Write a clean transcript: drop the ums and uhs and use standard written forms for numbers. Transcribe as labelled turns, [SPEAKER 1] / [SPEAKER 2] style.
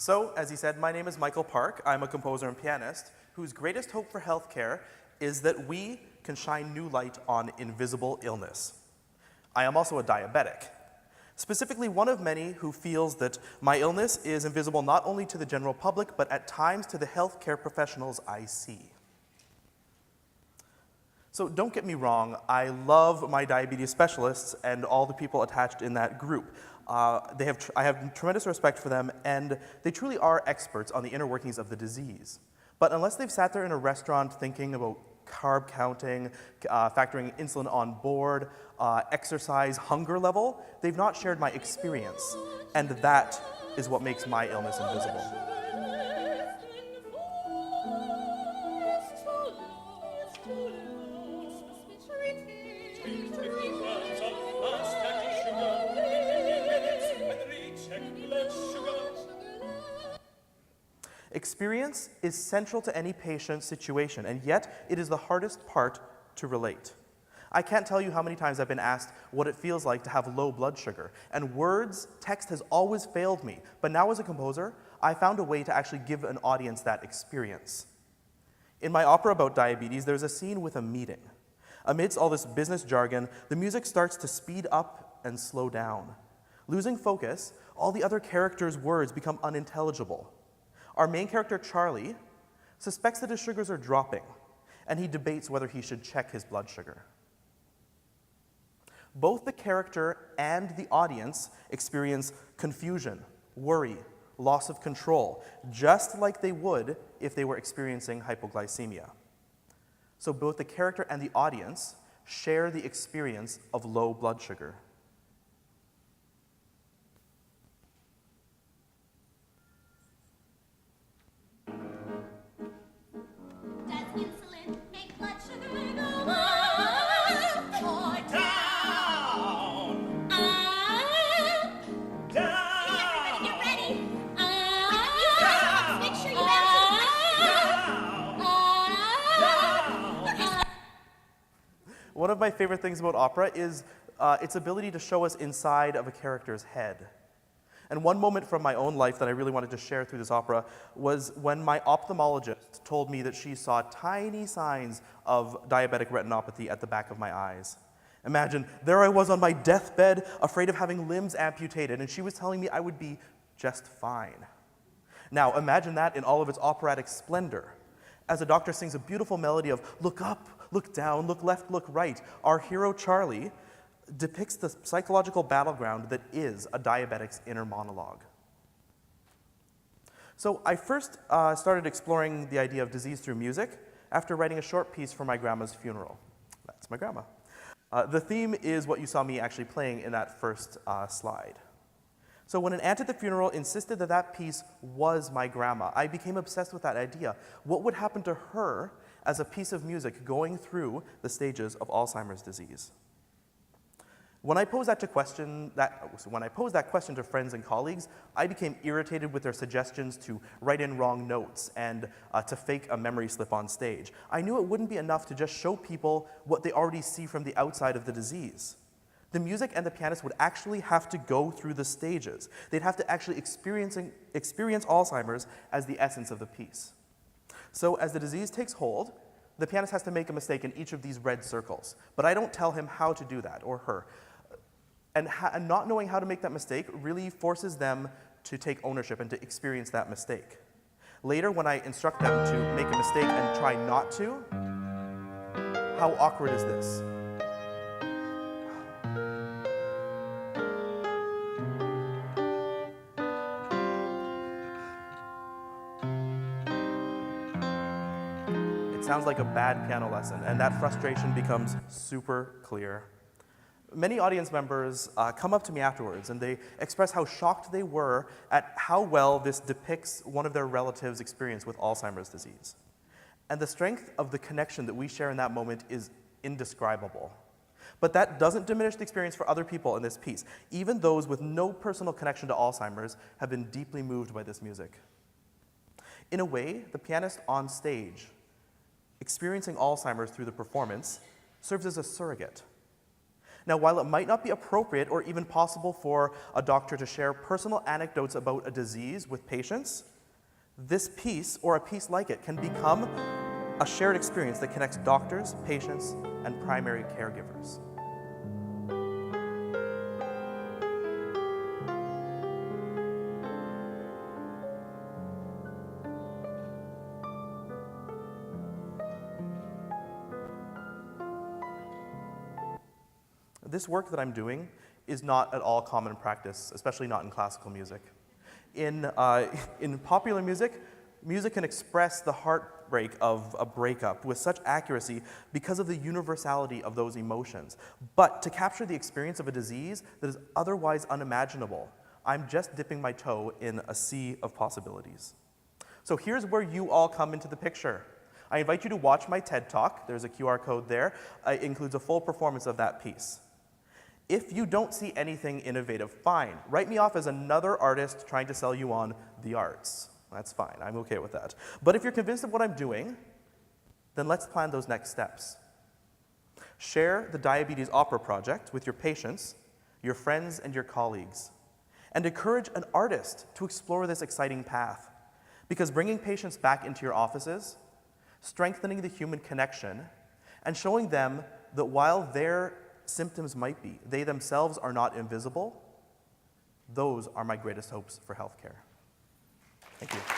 [SPEAKER 1] So, as he said, my name is Michael Park. I'm a composer and pianist whose greatest hope for healthcare is that we can shine new light on invisible illness. I am also a diabetic. Specifically, one of many who feels that my illness is invisible not only to the general public, but at times to the healthcare professionals I see. So don't get me wrong, I love my diabetes specialists and all the people attached in that group. I have tremendous respect for them, and they truly are experts on the inner workings of the disease. But unless they've sat there in a restaurant thinking about carb counting, factoring insulin on board, exercise, hunger level, they've not shared my experience. And that is what makes my illness invisible. Experience is central to any patient's situation, and yet it is the hardest part to relate. I can't tell you how many times I've been asked what it feels like to have low blood sugar, and text has always failed me. But now as a composer, I found a way to actually give an audience that experience. In my opera about diabetes, there's a scene with a meeting. Amidst all this business jargon, the music starts to speed up and slow down. Losing focus, all the other characters' words become unintelligible. Our main character, Charlie, suspects that his sugars are dropping, and he debates whether he should check his blood sugar. Both the character and the audience experience confusion, worry, loss of control, just like they would if they were experiencing hypoglycemia. So both the character and the audience share the experience of low blood sugar. One of my favorite things about opera is its ability to show us inside of a character's head. And one moment from my own life that I really wanted to share through this opera was when my ophthalmologist told me that she saw tiny signs of diabetic retinopathy at the back of my eyes. Imagine, there I was on my deathbed, afraid of having limbs amputated, and she was telling me I would be just fine. Now, imagine that in all of its operatic splendor. As a doctor sings a beautiful melody of look up, look down, look left, look right, our hero Charlie depicts the psychological battleground that is a diabetic's inner monologue. So I first started exploring the idea of disease through music after writing a short piece for my grandma's funeral. That's my grandma. The theme is what you saw me actually playing in that first slide. So when an aunt at the funeral insisted that that piece was my grandma, I became obsessed with that idea. What would happen to her as a piece of music going through the stages of Alzheimer's disease? When I posed that question to friends and colleagues, I became irritated with their suggestions to write in wrong notes and to fake a memory slip on stage. I knew it wouldn't be enough to just show people what they already see from the outside of the disease. The music and the pianist would actually have to go through the stages. They'd have to actually experience Alzheimer's as the essence of the piece. So as the disease takes hold, the pianist has to make a mistake in each of these red circles. But I don't tell him how to do that, or her. And not knowing how to make that mistake really forces them to take ownership and to experience that mistake. Later, when I instruct them to make a mistake and try not to, how awkward is this? It sounds like a bad piano lesson, and that frustration becomes super clear. Many audience members come up to me afterwards, and they express how shocked they were at how well this depicts one of their relatives' experience with Alzheimer's disease. And the strength of the connection that we share in that moment is indescribable. But that doesn't diminish the experience for other people in this piece. Even those with no personal connection to Alzheimer's have been deeply moved by this music. In a way, the pianist on stage, experiencing Alzheimer's through the performance, serves as a surrogate. Now, while it might not be appropriate or even possible for a doctor to share personal anecdotes about a disease with patients, this piece, or a piece like it, can become a shared experience that connects doctors, patients, and primary caregivers. This work that I'm doing is not at all common practice, especially not in classical music. In popular music, music can express the heartbreak of a breakup with such accuracy because of the universality of those emotions. But to capture the experience of a disease that is otherwise unimaginable, I'm just dipping my toe in a sea of possibilities. So here's where you all come into the picture. I invite you to watch my TED Talk. There's a QR code there. It includes a full performance of that piece. If you don't see anything innovative, fine. Write me off as another artist trying to sell you on the arts. That's fine, I'm okay with that. But if you're convinced of what I'm doing, then let's plan those next steps. Share the Diabetes Opera Project with your patients, your friends, and your colleagues. And encourage an artist to explore this exciting path. Because bringing patients back into your offices, strengthening the human connection, and showing them that while their symptoms might be, they themselves are not invisible, those are my greatest hopes for healthcare. Thank you.